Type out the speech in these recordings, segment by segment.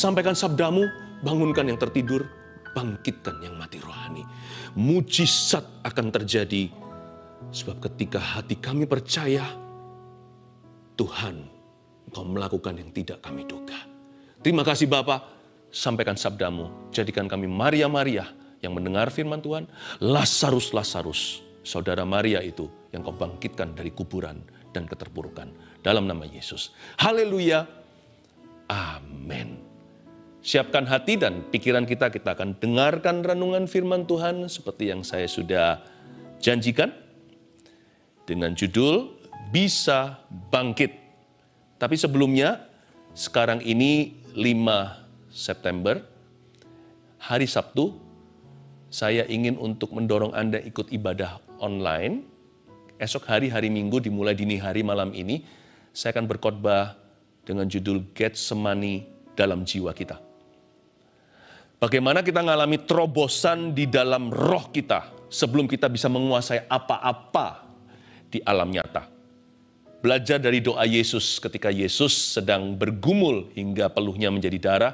sampaikan sabdamu, bangunkan yang tertidur, bangkitkan yang mati rohani. Mujizat akan terjadi, sebab ketika hati kami percaya, Tuhan, Engkau melakukan yang tidak kami duga. Terima kasih Bapa, sampaikan sabdamu, jadikan kami Maria-Maria yang mendengar firman Tuhan, Lazarus, saudara Maria itu yang Kau bangkitkan dari kuburan dan keterpurukan. Dalam nama Yesus. Haleluya. Amin. Siapkan hati dan pikiran kita akan dengarkan renungan firman Tuhan seperti yang saya sudah janjikan. Dengan judul, Bisa Bangkit. Tapi sebelumnya, sekarang ini 5 September, hari Sabtu, saya ingin untuk mendorong Anda ikut ibadah online. Esok hari Minggu dimulai dini hari malam ini, saya akan berkhotbah dengan judul Getsemani dalam jiwa kita. Bagaimana kita mengalami terobosan di dalam roh kita sebelum kita bisa menguasai apa-apa di alam nyata. Belajar dari doa Yesus ketika Yesus sedang bergumul hingga peluhnya menjadi darah,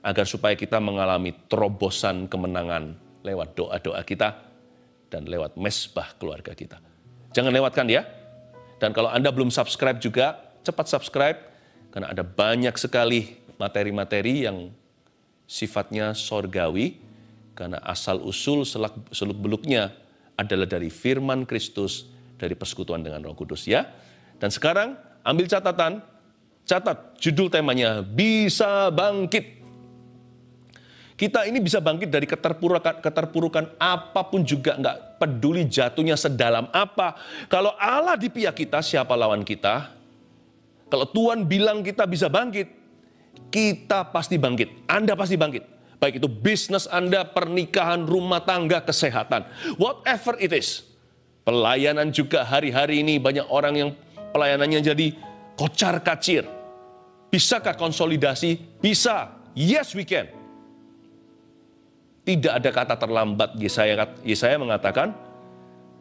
agar supaya kita mengalami terobosan kemenangan lewat doa-doa kita dan lewat mesbah keluarga kita. Jangan lewatkan ya. Dan kalau Anda belum subscribe juga, cepat subscribe, karena ada banyak sekali materi-materi yang sifatnya sorgawi, karena asal-usul seluk-beluknya adalah dari firman Kristus, dari persekutuan dengan Roh Kudus ya. Dan sekarang ambil catatan, catat judul temanya, Bisa Bangkit. Kita ini bisa bangkit dari keterpurukan apapun juga, nggak peduli jatuhnya sedalam apa. Kalau Allah di pihak kita, siapa lawan kita? Kalau Tuhan bilang kita bisa bangkit, kita pasti bangkit. Anda pasti bangkit. Baik itu bisnis Anda, pernikahan, rumah tangga, kesehatan. Whatever it is. Pelayanan juga hari-hari ini banyak orang yang pelayanannya jadi kocar-kacir. Bisakah konsolidasi? Bisa. Yes, we can. Tidak ada kata terlambat. Yesaya mengatakan,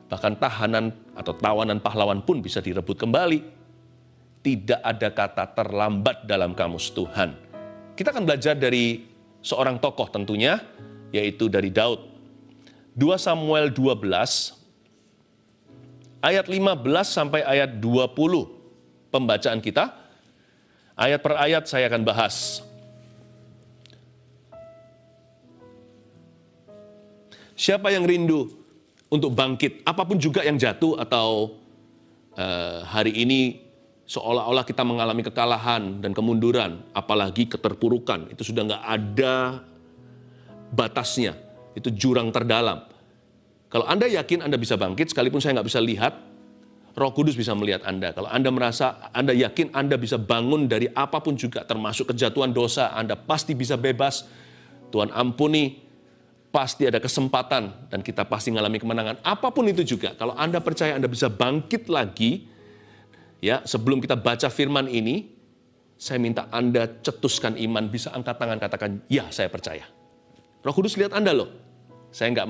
bahkan tahanan atau tawanan pahlawan pun bisa direbut kembali. Tidak ada kata terlambat dalam kamus Tuhan. Kita akan belajar dari seorang tokoh tentunya, yaitu dari Daud. 2 Samuel 12, ayat 15 sampai ayat 20 pembacaan kita. Ayat per ayat saya akan bahas. Siapa yang rindu untuk bangkit, apapun juga yang jatuh atau hari ini seolah-olah kita mengalami kekalahan dan kemunduran, apalagi keterpurukan, itu sudah nggak ada batasnya, itu jurang terdalam. Kalau Anda yakin Anda bisa bangkit, sekalipun saya nggak bisa lihat, Roh Kudus bisa melihat Anda. Kalau Anda merasa, Anda yakin Anda bisa bangun dari apapun juga, termasuk kejatuhan dosa, Anda pasti bisa bebas. Tuhan ampuni. Pasti ada kesempatan dan kita pasti mengalami kemenangan. Apapun itu juga, kalau Anda percaya Anda bisa bangkit lagi, ya sebelum kita baca firman ini, saya minta Anda cetuskan iman, bisa angkat tangan katakan, ya saya percaya. Roh Kudus lihat Anda loh. Saya nggak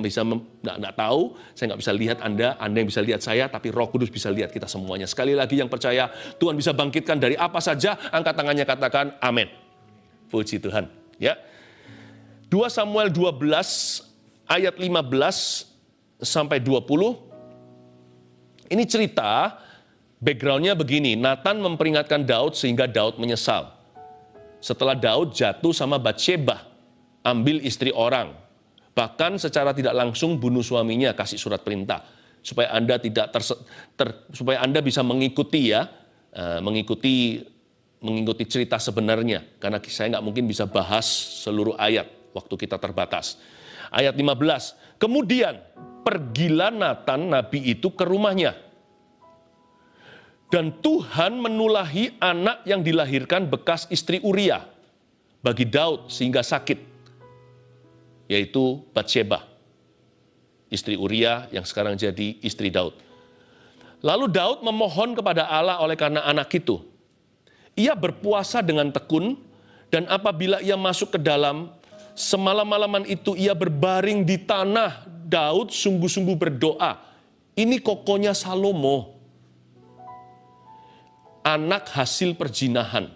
tahu, saya nggak bisa lihat Anda yang bisa lihat saya, tapi Roh Kudus bisa lihat kita semuanya. Sekali lagi yang percaya, Tuhan bisa bangkitkan dari apa saja, angkat tangannya katakan, amin. Puji Tuhan. Ya. 2 Samuel 12 ayat 15 sampai 20. Ini cerita, backgroundnya begini. Nathan memperingatkan Daud sehingga Daud menyesal. Setelah Daud jatuh sama Batsheba, ambil istri orang. Bahkan secara tidak langsung bunuh suaminya, kasih surat perintah. Supaya Anda supaya Anda bisa mengikuti ya, mengikuti cerita sebenarnya. Karena saya nggak mungkin bisa bahas seluruh ayat. Waktu kita terbatas. Ayat 15. Kemudian pergilah Nathan nabi itu ke rumahnya. Dan Tuhan menulahi anak yang dilahirkan bekas istri Uria bagi Daud sehingga sakit. Yaitu Batsheba. Istri Uria yang sekarang jadi istri Daud. Lalu Daud memohon kepada Allah oleh karena anak itu. Ia berpuasa dengan tekun dan apabila ia masuk ke dalam, semalam-malaman itu ia berbaring di tanah. Daud sungguh-sungguh berdoa. Ini kokonya Salomo, anak hasil perzinahan.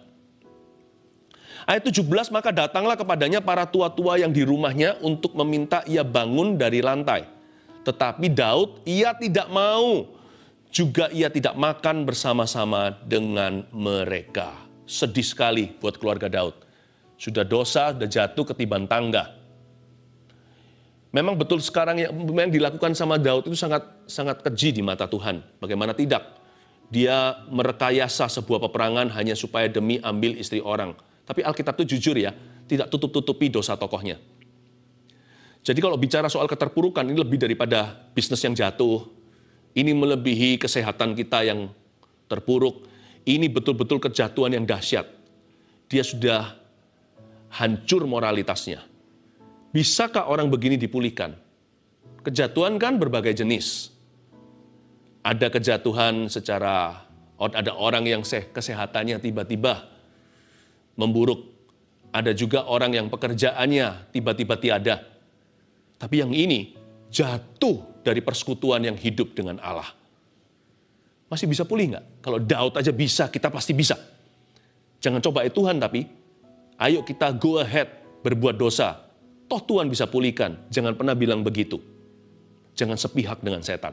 Ayat 17, maka datanglah kepadanya para tua-tua yang di rumahnya untuk meminta ia bangun dari lantai. Tetapi Daud, ia tidak mau. Juga ia tidak makan bersama-sama dengan mereka. Sedih sekali buat keluarga Daud. Sudah dosa, sudah jatuh ketiban tangga. Memang betul sekarang yang dilakukan sama Daud itu sangat keji di mata Tuhan. Bagaimana tidak? Dia merekayasa sebuah peperangan hanya supaya demi ambil istri orang. Tapi Alkitab itu jujur ya, tidak tutup-tutupi dosa tokohnya. Jadi kalau bicara soal keterpurukan, ini lebih daripada bisnis yang jatuh. Ini melebihi kesehatan kita yang terpuruk. Ini betul-betul kejatuhan yang dahsyat. Dia sudah hancur moralitasnya. Bisakah orang begini dipulihkan? Kejatuhan kan berbagai jenis. Ada kejatuhan secara, ada orang yang kesehatannya tiba-tiba memburuk. Ada juga orang yang pekerjaannya tiba-tiba tiada. Tapi yang ini jatuh dari persekutuan yang hidup dengan Allah. Masih bisa pulih nggak? Kalau Daud aja bisa, kita pasti bisa. Jangan coba Tuhan, tapi ayo kita go ahead berbuat dosa. Toh Tuhan bisa pulihkan. Jangan pernah bilang begitu. Jangan sepihak dengan setan.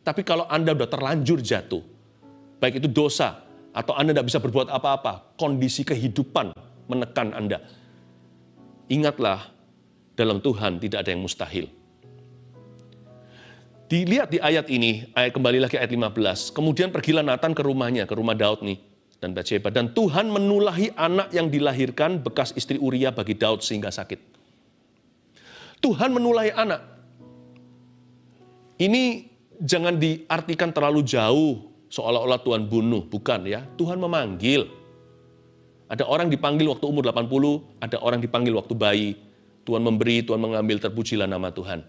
Tapi kalau Anda udah terlanjur jatuh, baik itu dosa, atau Anda tidak bisa berbuat apa-apa, kondisi kehidupan menekan Anda. Ingatlah, dalam Tuhan tidak ada yang mustahil. Dilihat di ayat ini, kembali lagi ayat 15. Kemudian pergilah Nathan ke rumahnya, ke rumah Daud nih, dan Batsheba. Dan Tuhan menulahi anak yang dilahirkan bekas istri Uria bagi Daud sehingga sakit. Tuhan menulahi anak. Ini jangan diartikan terlalu jauh, seolah-olah Tuhan bunuh, bukan ya. Tuhan memanggil. Ada orang dipanggil waktu umur 80, ada orang dipanggil waktu bayi. Tuhan memberi, Tuhan mengambil, terpujilah nama Tuhan.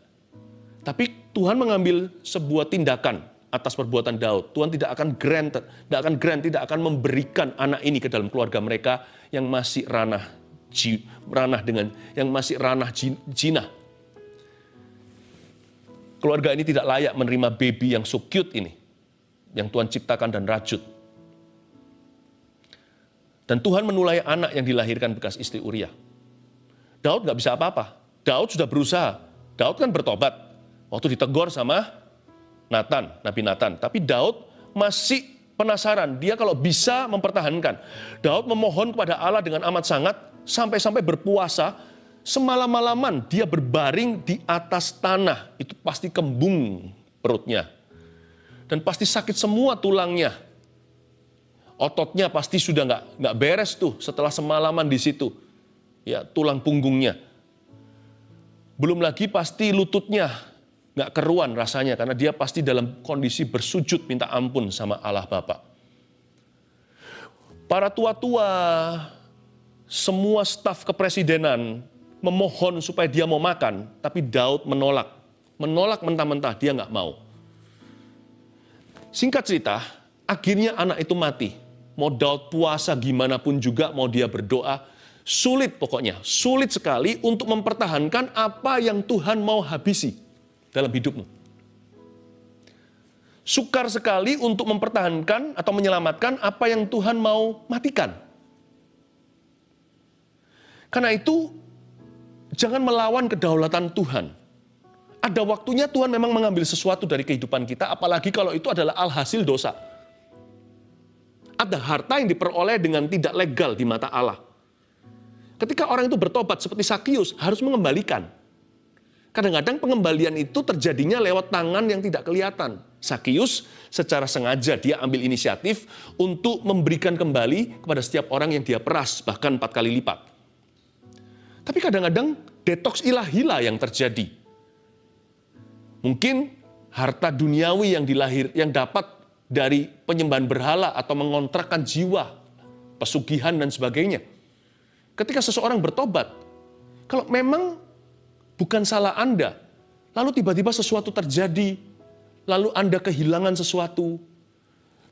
Tapi Tuhan mengambil sebuah tindakan atas perbuatan Daud. Tuhan tidak akan memberikan anak ini ke dalam keluarga mereka yang masih ranah jinah. Keluarga ini tidak layak menerima baby yang so cute ini, yang Tuhan ciptakan dan rajut. Dan Tuhan menulahi anak yang dilahirkan bekas istri Uria. Daud gak bisa apa-apa. Daud sudah berusaha. Daud kan bertobat. Waktu ditegur sama Nabi Nathan. Tapi Daud masih penasaran. Dia kalau bisa mempertahankan. Daud memohon kepada Allah dengan amat sangat. Sampai-sampai berpuasa. Semalam-malaman dia berbaring di atas tanah. Itu pasti kembung perutnya. Dan pasti sakit semua tulangnya. Ototnya pasti sudah nggak beres tuh setelah semalaman di situ. Ya, tulang punggungnya. Belum lagi pasti lututnya nggak keruan rasanya karena dia pasti dalam kondisi bersujud minta ampun sama Allah Bapa. Para tua-tua, semua staf kepresidenan memohon supaya dia mau makan, tapi Daud menolak. Menolak mentah-mentah, dia nggak mau. Singkat cerita, akhirnya anak itu mati. Mau Daud puasa gimana pun juga, mau dia berdoa, sulit pokoknya. Sulit sekali untuk mempertahankan apa yang Tuhan mau habisi dalam hidupmu. Sukar sekali untuk mempertahankan atau menyelamatkan apa yang Tuhan mau matikan. Karena itu, jangan melawan kedaulatan Tuhan. Ada waktunya Tuhan memang mengambil sesuatu dari kehidupan kita, apalagi kalau itu adalah alhasil dosa. Ada harta yang diperoleh dengan tidak legal di mata Allah. Ketika orang itu bertobat seperti Sakius, harus mengembalikan. Kadang-kadang pengembalian itu terjadinya lewat tangan yang tidak kelihatan. Sakius secara sengaja dia ambil inisiatif untuk memberikan kembali kepada setiap orang yang dia peras, bahkan 4 kali lipat. Tapi kadang-kadang detoks ilahilah yang terjadi. Mungkin harta duniawi yang dapat dari penyembahan berhala atau mengontrakkan jiwa, pesugihan dan sebagainya. Ketika seseorang bertobat, kalau memang bukan salah Anda, lalu tiba-tiba sesuatu terjadi, lalu Anda kehilangan sesuatu,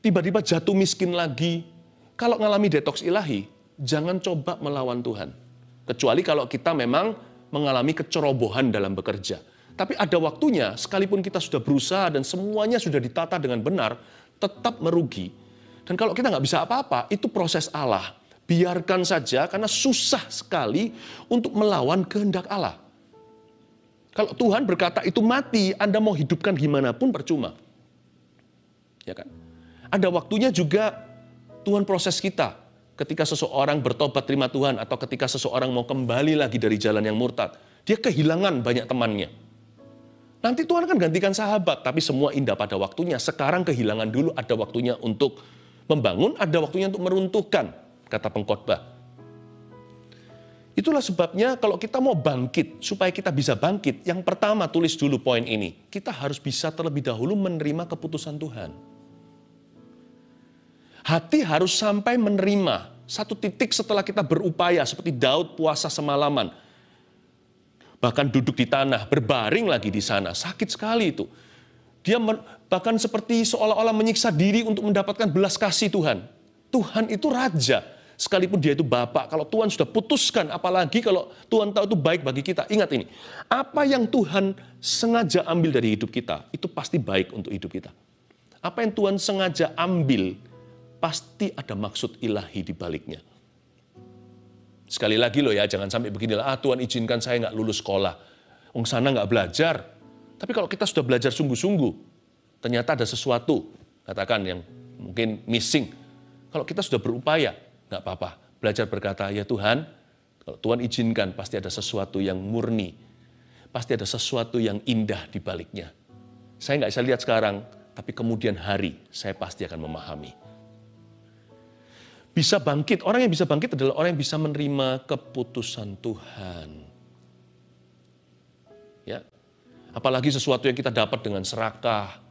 tiba-tiba jatuh miskin lagi, kalau ngalami detoks ilahi, jangan coba melawan Tuhan. Kecuali kalau kita memang mengalami kecerobohan dalam bekerja. Tapi ada waktunya, sekalipun kita sudah berusaha dan semuanya sudah ditata dengan benar, tetap merugi. Dan kalau kita nggak bisa apa-apa, itu proses Allah. Biarkan saja karena susah sekali untuk melawan kehendak Allah. Kalau Tuhan berkata itu mati, Anda mau hidupkan gimana pun percuma. Ya kan? Ada waktunya juga Tuhan proses kita. Ketika seseorang bertobat terima Tuhan atau ketika seseorang mau kembali lagi dari jalan yang murtad, dia kehilangan banyak temannya. Nanti Tuhan akan gantikan sahabat, tapi semua indah pada waktunya. Sekarang kehilangan dulu, ada waktunya untuk membangun, ada waktunya untuk meruntuhkan, kata pengkhotbah. Itulah sebabnya kalau kita mau bangkit, supaya kita bisa bangkit, yang pertama tulis dulu poin ini. Kita harus bisa terlebih dahulu menerima keputusan Tuhan. Hati harus sampai menerima. Satu titik setelah kita berupaya, seperti Daud puasa semalaman. Bahkan duduk di tanah, berbaring lagi di sana. Sakit sekali itu. Dia bahkan seperti seolah-olah menyiksa diri untuk mendapatkan belas kasih Tuhan. Tuhan itu raja. Sekalipun dia itu Bapa, kalau Tuhan sudah putuskan, apalagi kalau Tuhan tahu itu baik bagi kita. Ingat ini, apa yang Tuhan sengaja ambil dari hidup kita, itu pasti baik untuk hidup kita. Apa yang Tuhan sengaja ambil, pasti ada maksud ilahi di baliknya. Sekali lagi loh ya, jangan sampai beginilah, Tuhan izinkan saya nggak lulus sekolah. Wong sana nggak belajar. Tapi kalau kita sudah belajar sungguh-sungguh, ternyata ada sesuatu, katakan yang mungkin missing. Kalau kita sudah berupaya, nggak apa-apa. Belajar berkata, ya Tuhan, kalau Tuhan izinkan, pasti ada sesuatu yang murni. Pasti ada sesuatu yang indah di baliknya. Saya nggak bisa lihat sekarang, tapi kemudian hari, saya pasti akan memahami. Bisa bangkit, orang yang bisa bangkit adalah orang yang bisa menerima keputusan Tuhan. Ya, apalagi sesuatu yang kita dapat dengan serakah,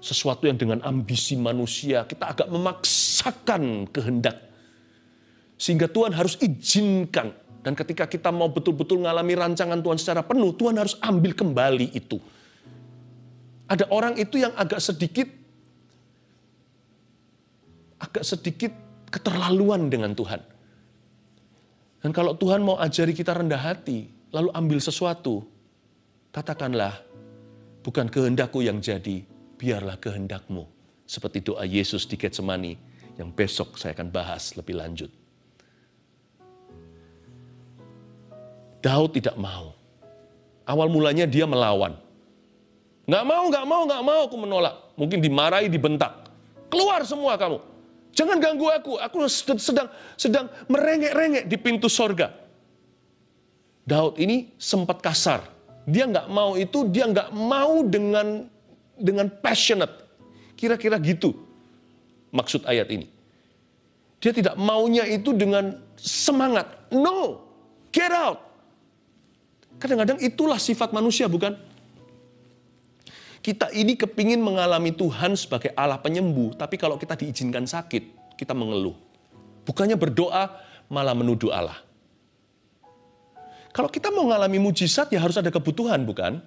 sesuatu yang dengan ambisi manusia, kita agak memaksakan kehendak. Sehingga Tuhan harus izinkan. Dan ketika kita mau betul-betul mengalami rancangan Tuhan secara penuh, Tuhan harus ambil kembali itu. Ada orang itu yang agak sedikit keterlaluan dengan Tuhan. Dan kalau Tuhan mau ajari kita rendah hati, lalu ambil sesuatu, katakanlah, bukan kehendakku yang jadi, biarlah kehendakmu. Seperti doa Yesus di Getsemani, yang besok saya akan bahas lebih lanjut. Daud tidak mau. Awal mulanya dia melawan. Nggak mau, aku menolak. Mungkin dimarahi, dibentak. Keluar semua kamu. Jangan ganggu aku sedang merengek-rengek di pintu sorga. Daud ini sempat kasar. Dia nggak mau itu, dia nggak mau dengan passionate. Kira-kira gitu maksud ayat ini. Dia tidak maunya itu dengan semangat. No, get out. Kadang-kadang itulah sifat manusia, bukan? Kita ini kepingin mengalami Tuhan sebagai Allah penyembuh, tapi kalau kita diizinkan sakit, kita mengeluh. Bukannya berdoa, malah menuduh Allah. Kalau kita mau mengalami mujizat, ya harus ada kebutuhan, bukan?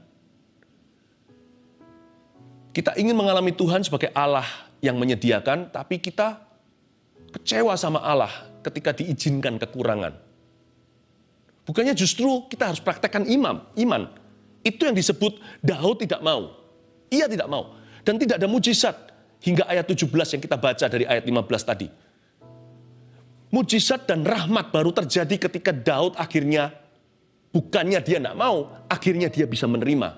Kita ingin mengalami Tuhan sebagai Allah yang menyediakan, tapi kita kecewa sama Allah ketika diizinkan kekurangan. Bukannya justru kita harus praktekkan iman. Itu yang disebut Daud tidak mau. Ia tidak mau. Dan tidak ada mujizat hingga ayat 17 yang kita baca dari ayat 15 tadi. Mujizat dan rahmat baru terjadi ketika Daud akhirnya, bukannya dia tidak mau, akhirnya dia bisa menerima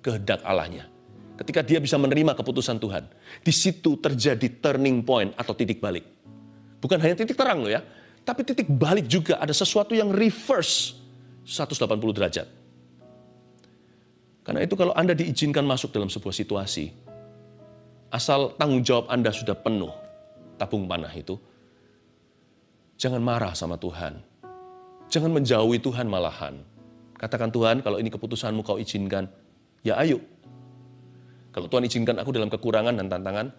kehendak Allahnya. Ketika dia bisa menerima keputusan Tuhan. Di situ terjadi turning point atau titik balik. Bukan hanya titik terang loh ya, tapi titik balik juga, ada sesuatu yang reverse 180 derajat. Karena itu kalau Anda diizinkan masuk dalam sebuah situasi, asal tanggung jawab Anda sudah penuh, tabung panah itu, jangan marah sama Tuhan. Jangan menjauhi Tuhan malahan. Katakan, Tuhan, kalau ini keputusanmu kau izinkan, ya ayo. Kalau Tuhan izinkan aku dalam kekurangan dan tantangan,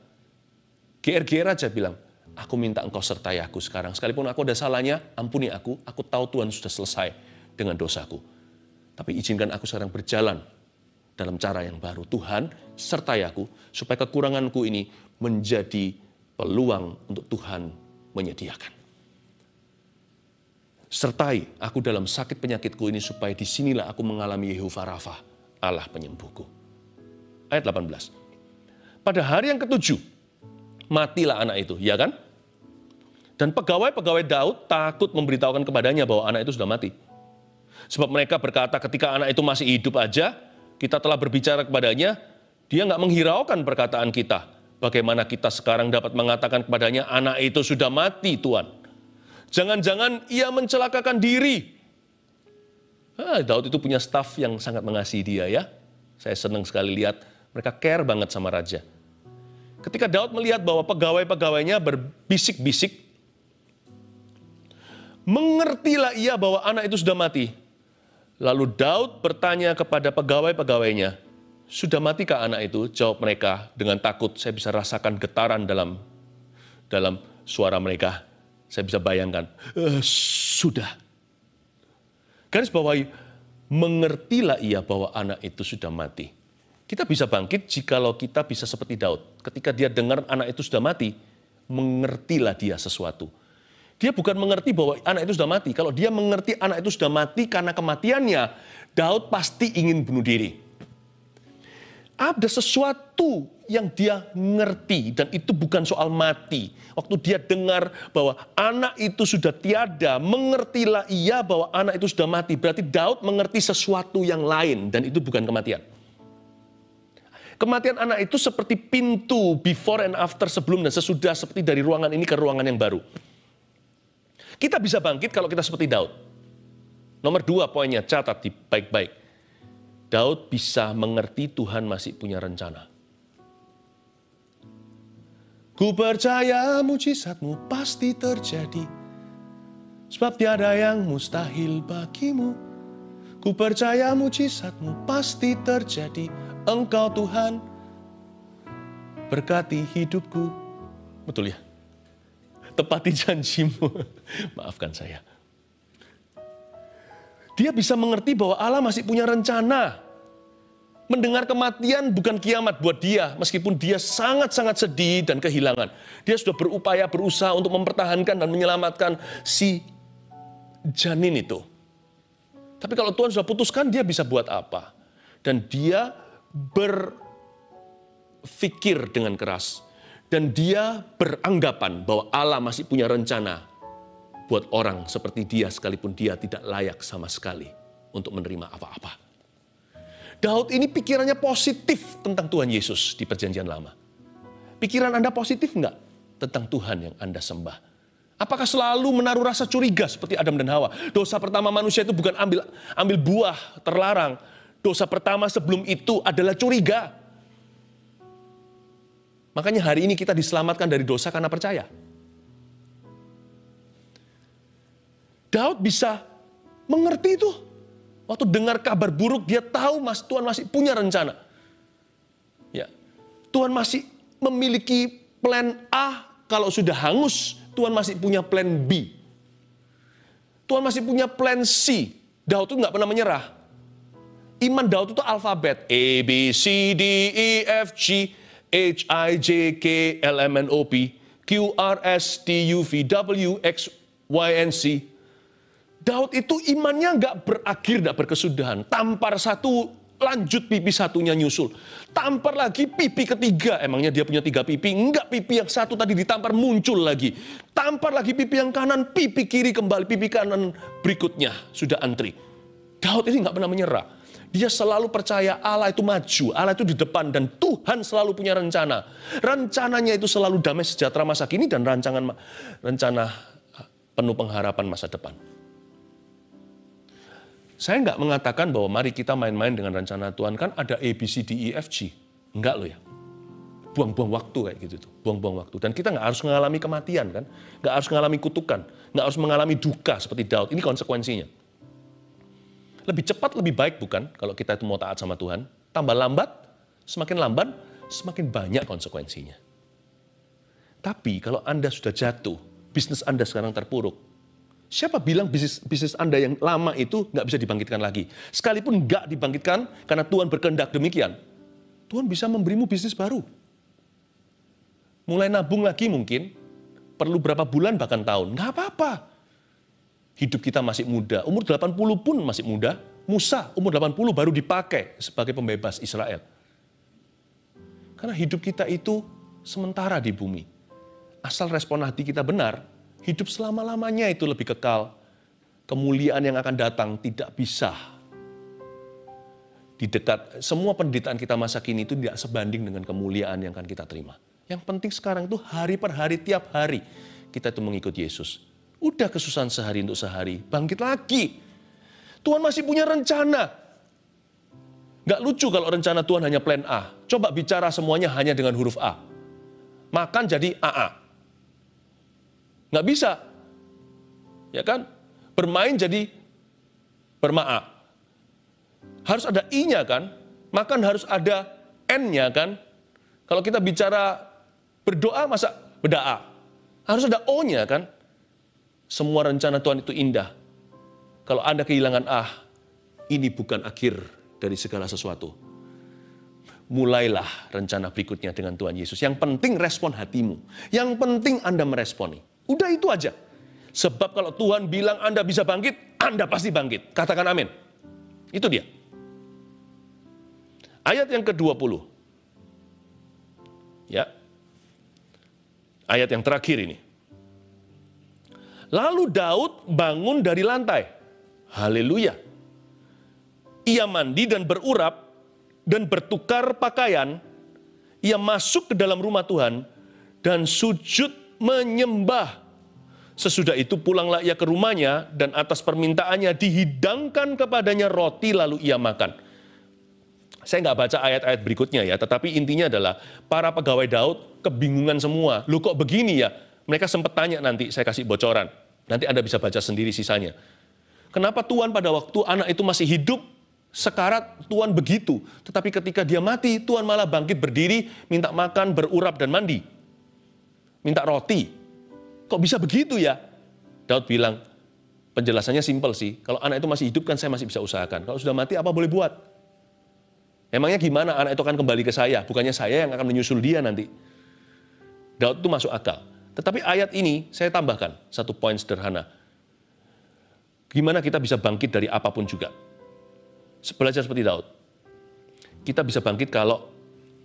GR aja bilang, aku minta engkau sertai aku sekarang. Sekalipun aku ada salahnya, ampuni aku tahu Tuhan sudah selesai dengan dosaku. Tapi izinkan aku sekarang berjalan dalam cara yang baru. Tuhan, sertai aku, supaya kekuranganku ini menjadi peluang untuk Tuhan menyediakan. Sertai aku dalam sakit penyakitku ini, supaya disinilah aku mengalami Yehovah Rafa, Allah penyembuhku. Ayat 18. Pada hari yang ketujuh, matilah anak itu, ya kan? Dan pegawai-pegawai Daud takut memberitahukan kepadanya bahwa anak itu sudah mati. Sebab mereka berkata ketika anak itu masih hidup aja, kita telah berbicara kepadanya, dia nggak menghiraukan perkataan kita. Bagaimana kita sekarang dapat mengatakan kepadanya, anak itu sudah mati Tuhan. Jangan-jangan ia mencelakakan diri. Daud itu punya staf yang sangat mengasihi dia ya. Saya senang sekali lihat mereka care banget sama raja. Ketika Daud melihat bahwa pegawai-pegawainya berbisik-bisik, mengertilah ia bahwa anak itu sudah mati. Lalu Daud bertanya kepada pegawai-pegawainya, sudah matikah anak itu? Jawab mereka dengan takut. Saya bisa rasakan getaran dalam suara mereka. Saya bisa bayangkan, sudah. Garis bawahi, mengertilah ia bahwa anak itu sudah mati. Kita bisa bangkit jikalau kita bisa seperti Daud. Ketika dia dengar anak itu sudah mati, mengertilah dia sesuatu. Dia bukan mengerti bahwa anak itu sudah mati. Kalau dia mengerti anak itu sudah mati karena kematiannya, Daud pasti ingin bunuh diri. Ada sesuatu yang dia ngerti dan itu bukan soal mati. Waktu dia dengar bahwa anak itu sudah tiada, mengertilah ia bahwa anak itu sudah mati. Berarti Daud mengerti sesuatu yang lain dan itu bukan kematian. Kematian anak itu seperti pintu before and after, sebelum dan sesudah, seperti dari ruangan ini ke ruangan yang baru. Kita bisa bangkit kalau kita seperti Daud. Nomor 2 poinnya, catat di baik-baik. Daud bisa mengerti Tuhan masih punya rencana. Ku percaya mujizatmu pasti terjadi, sebab tiada yang mustahil bagimu. Ku percaya mujizatmu pasti terjadi, Engkau Tuhan berkati hidupku. Betul ya? Tepati janjimu. Maafkan saya. Dia bisa mengerti bahwa Allah masih punya rencana. Mendengar kematian bukan kiamat buat dia, meskipun dia sangat-sangat sedih dan kehilangan. Dia sudah berupaya, berusaha untuk mempertahankan dan menyelamatkan si janin itu. Tapi kalau Tuhan sudah putuskan, dia bisa buat apa? Dan dia berpikir dengan keras. Dan dia beranggapan bahwa Allah masih punya rencana buat orang seperti dia, sekalipun dia tidak layak sama sekali untuk menerima apa-apa. Daud ini pikirannya positif tentang Tuhan Yesus di Perjanjian Lama. Pikiran Anda positif enggak tentang Tuhan yang Anda sembah? Apakah selalu menaruh rasa curiga seperti Adam dan Hawa? Dosa pertama manusia itu bukan ambil buah terlarang. Dosa pertama sebelum itu adalah curiga. Makanya hari ini kita diselamatkan dari dosa karena percaya. Daud bisa mengerti itu. Waktu dengar kabar buruk, dia tahu Tuhan masih punya rencana. Ya, Tuhan masih memiliki plan A. Kalau sudah hangus, Tuhan masih punya plan B. Tuhan masih punya plan C. Daud itu nggak pernah menyerah. Iman Daud itu alfabet. A, B, C, D, E, F, G, H, I, J, K, L, M, N, O, P, Q, R, S, T, U, V, W, X, Y, and Z. Daud itu imannya nggak berakhir, nggak berkesudahan. Tampar satu, lanjut pipi satunya nyusul. Tampar lagi pipi ketiga, emangnya dia punya 3 pipi? Enggak, pipi yang satu tadi ditampar muncul lagi. Tampar lagi pipi yang kanan, pipi kiri kembali, pipi kanan berikutnya sudah antri. Daud ini nggak pernah menyerah. Dia selalu percaya Allah itu maju, Allah itu di depan, dan Tuhan selalu punya rencana. Rencananya itu selalu damai sejahtera masa kini dan rencana penuh pengharapan masa depan. Saya nggak mengatakan bahwa mari kita main-main dengan rencana Tuhan, kan ada A, B, C, D, E, F, G. Enggak loh ya. Buang-buang waktu kayak gitu tuh, buang-buang waktu. Dan kita nggak harus mengalami kematian kan, nggak harus mengalami kutukan, nggak harus mengalami duka seperti Daud. Ini konsekuensinya. Lebih cepat, lebih baik bukan kalau kita itu mau taat sama Tuhan. Tambah lambat, semakin banyak konsekuensinya. Tapi kalau Anda sudah jatuh, bisnis Anda sekarang terpuruk, siapa bilang bisnis Anda yang lama itu nggak bisa dibangkitkan lagi? Sekalipun nggak dibangkitkan karena Tuhan berkehendak demikian, Tuhan bisa memberimu bisnis baru. Mulai nabung lagi mungkin, perlu berapa bulan bahkan tahun, nggak apa-apa. Hidup kita masih muda, umur 80 pun masih muda. Musa umur 80 baru dipakai sebagai pembebas Israel. Karena hidup kita itu sementara di bumi. Asal respon hati kita benar, hidup selama-lamanya itu lebih kekal. Kemuliaan yang akan datang tidak bisa di dekat. Semua penderitaan kita masa kini itu tidak sebanding dengan kemuliaan yang akan kita terima. Yang penting sekarang itu hari per hari, tiap hari kita itu mengikut Yesus. Udah kesusahan sehari untuk sehari, bangkit lagi. Tuhan masih punya rencana. Gak lucu kalau rencana Tuhan hanya plan A. Coba bicara semuanya hanya dengan huruf A. Makan jadi AA. Gak bisa. Ya kan? Bermain jadi berma'a. Harus ada I-nya kan? Makan harus ada N-nya kan? Kalau kita bicara berdoa masa berdoa? Harus ada O-nya kan? Semua rencana Tuhan itu indah. Kalau Anda kehilangan ini bukan akhir dari segala sesuatu. Mulailah rencana berikutnya dengan Tuhan Yesus. Yang penting respon hatimu. Yang penting Anda meresponi. Udah itu aja. Sebab kalau Tuhan bilang Anda bisa bangkit, Anda pasti bangkit. Katakan amin. Itu dia. Ayat yang ke-20. Ya. Ayat yang terakhir ini. Lalu Daud bangun dari lantai. Haleluya. Ia mandi dan berurap dan bertukar pakaian. Ia masuk ke dalam rumah Tuhan dan sujud menyembah. Sesudah itu pulanglah ia ke rumahnya dan atas permintaannya dihidangkan kepadanya roti lalu ia makan. Saya nggak baca ayat-ayat berikutnya ya, tetapi intinya adalah para pegawai Daud kebingungan semua. Lu kok begini ya? Mereka sempat tanya nanti, saya kasih bocoran. Nanti Anda bisa baca sendiri sisanya. Kenapa Tuhan pada waktu anak itu masih hidup, sekarat Tuhan begitu. Tetapi ketika dia mati, Tuhan malah bangkit berdiri, minta makan, berurap dan mandi. Minta roti. Kok bisa begitu ya? Daud bilang, penjelasannya simpel sih. Kalau anak itu masih hidup kan saya masih bisa usahakan. Kalau sudah mati apa boleh buat? Emangnya gimana anak itu akan kembali ke saya? Bukannya saya yang akan menyusul dia nanti. Daud itu masuk akal. Tetapi ayat ini saya tambahkan satu poin sederhana. Gimana kita bisa bangkit dari apapun juga? Belajar seperti Daud. Kita bisa bangkit kalau,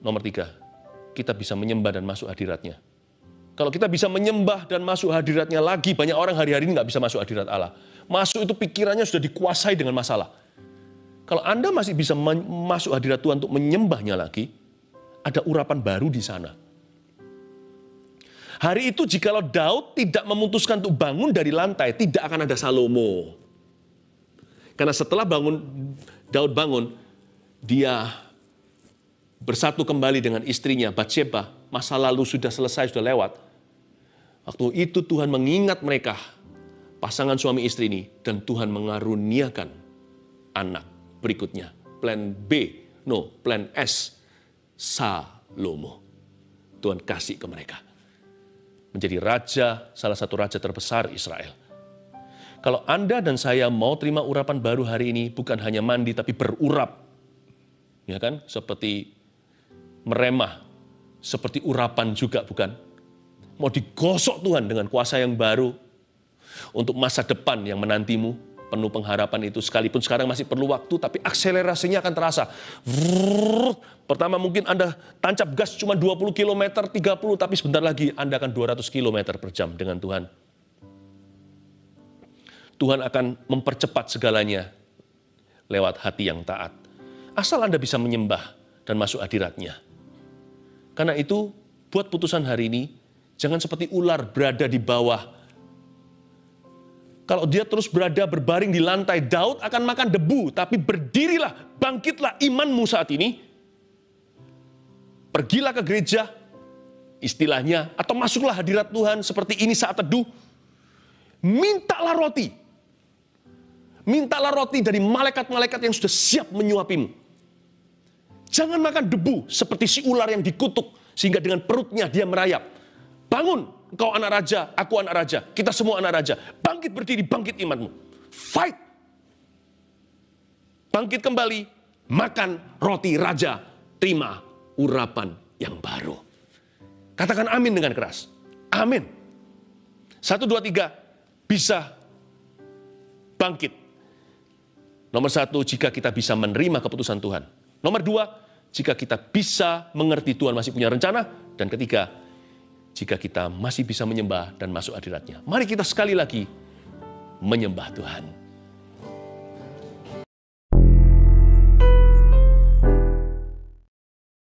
nomor 3, kita bisa menyembah dan masuk hadiratnya. Kalau kita bisa menyembah dan masuk hadiratnya lagi, banyak orang hari-hari ini nggak bisa masuk hadirat Allah. Masuk itu pikirannya sudah dikuasai dengan masalah. Kalau Anda masih bisa masuk hadirat Tuhan untuk menyembahnya lagi, ada urapan baru di sana. Hari itu jikalau Daud tidak memutuskan untuk bangun dari lantai, tidak akan ada Salomo. Karena setelah Daud bangun, dia bersatu kembali dengan istrinya, Batsheba. Masa lalu sudah selesai, sudah lewat. Waktu itu Tuhan mengingat mereka, pasangan suami istri ini, dan Tuhan mengaruniakan anak berikutnya. Plan S, Salomo. Tuhan kasih ke mereka. Menjadi raja, salah satu raja terbesar Israel. Kalau Anda dan saya mau terima urapan baru hari ini, bukan hanya mandi, tapi berurap. Ya kan? Seperti meremah. Seperti urapan juga, bukan? Mau digosok Tuhan dengan kuasa yang baru untuk masa depan yang menantimu, penuh pengharapan itu. Sekalipun sekarang masih perlu waktu, tapi akselerasinya akan terasa. Pertama mungkin Anda tancap gas cuma 20 km, 30, tapi sebentar lagi Anda akan 200 km per jam dengan Tuhan. Tuhan akan mempercepat segalanya lewat hati yang taat. Asal Anda bisa menyembah dan masuk hadiratnya. Karena itu, buat putusan hari ini, jangan seperti ular berada di bawah. Kalau dia terus berada berbaring di lantai, Daud akan makan debu. Tapi berdirilah, bangkitlah imanmu saat ini. Pergilah ke gereja, istilahnya, atau masuklah hadirat Tuhan seperti ini saat teduh. Mintalah roti. Mintalah roti dari malaikat-malaikat yang sudah siap menyuapimu. Jangan makan debu seperti si ular yang dikutuk sehingga dengan perutnya dia merayap. Bangun, engkau anak raja, aku anak raja, kita semua anak raja. Bangkit berdiri, bangkit imanmu. Fight. Bangkit kembali, makan roti raja, terima urapan yang baru. Katakan amin dengan keras. Amin. 1, 2, 3, bisa bangkit. Nomor 1, jika kita bisa menerima keputusan Tuhan. Nomor 2, jika kita bisa mengerti Tuhan masih punya rencana. Dan ketiga, jika kita masih bisa menyembah dan masuk hadirat-Nya. Mari kita sekali lagi menyembah Tuhan.